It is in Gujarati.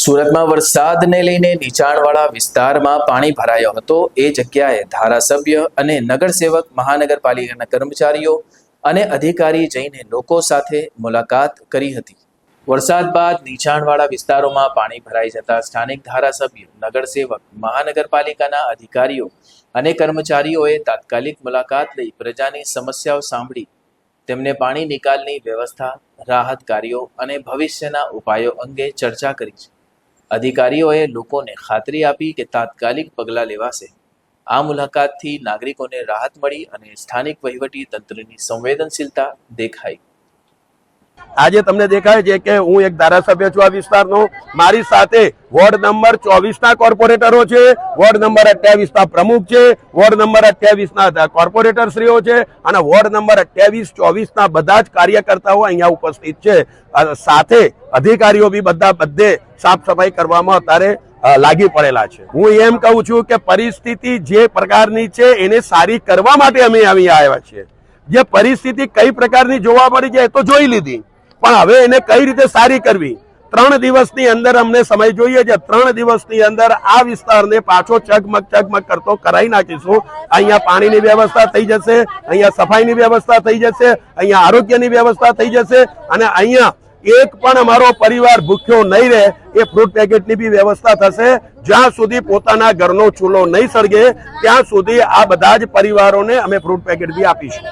સુરતમાં વરસાદને લઈને નીચાણવાળા વિસ્તારમાં પાણી ભરાયો હતો। એ જગ્યાએ ધારાસભ્ય અને નગરસેવક, મહાનગરપાલિકાના કર્મચારીઓ અને અધિકારી જઈને લોકો સાથે મુલાકાત કરી હતી। વરસાદ બાદ નીચાણવાળા વિસ્તારોમાં પાણી ભરાઈ જતા સ્થાનિક ધારાસભ્ય, નગરસેવક, મહાનગરપાલિકાના અધિકારીઓ અને કર્મચારીઓએ તાત્કાલિક મુલાકાત લઈ પ્રજાની સમસ્યાઓ સાંભળી તેમને પાણી નિકાલની વ્યવસ્થા, રાહત કાર્યો અને ભવિષ્યના ઉપાયો અંગે ચર્ચા કરી છે। અધિકારીઓએ લોકોને ખાતરી આપી કે તાત્કાલિક પગલાં લેવાશે। આ મુલાકાતથી નાગરિકોને રાહત મળી અને સ્થાનિક વહીવટી તંત્રની સંવેદનશીલતા દેખાઈ। આજે તમને દેખાય છે કે હું એક ધારાસભ્ય છું આ વિસ્તારનો। મારી સાથે વોર્ડ નંબર 24 ના કોર્પોરેટરો છે, વોર્ડ નંબર 28 ના પ્રમુખ છે, વોર્ડ નંબર 28 ના કોર્પોરેટર શ્રીઓ છે અને વોર્ડ નંબર 28, 24 ના બધા જ કાર્યકર્તાઓ અહીંયા ઉપસ્થિત છે। સાથે અધિકારીઓ બી બધે સાફ સફાઈ કરવામાં અત્યારે લાગી પડેલા છે। હું એમ કહું છું કે પરિસ્થિતિ જે પ્રકારની છે એને સારી કરવા માટે અમે અહીંયા આવ્યા છીએ। જે પરિસ્થિતિ કઈ પ્રકારની જોવા મળી છે એ તો જોઈ લીધી, પણ હવે એને કઈ રીતે સારી કરવી, 3 દિવસની અંદર અમને સમય જોઈએ છે। 3 દિવસની અંદર આ વિસ્તારને પાછો ચગમગ કરતો કરાવી નાખીશું। અહીંયા પાણીની વ્યવસ્થા થઈ જશે, અહીંયા સફાઈની વ્યવસ્થા થઈ જશે, અહીંયા આરોગ્યની વ્યવસ્થા થઈ જશે અને અહીંયા એક પણ અમારો પરિવાર ભૂખ્યો નહીં રહે એ ફ્રૂટ પેકેટની બી વ્યવસ્થા થશે। જ્યાં સુધી પોતાના ઘરનો ચૂલો નહીં સળગે ત્યાં સુધી આ બધા જ પરિવારોને અમે ફ્રૂટ પેકેટ બી આપીશું।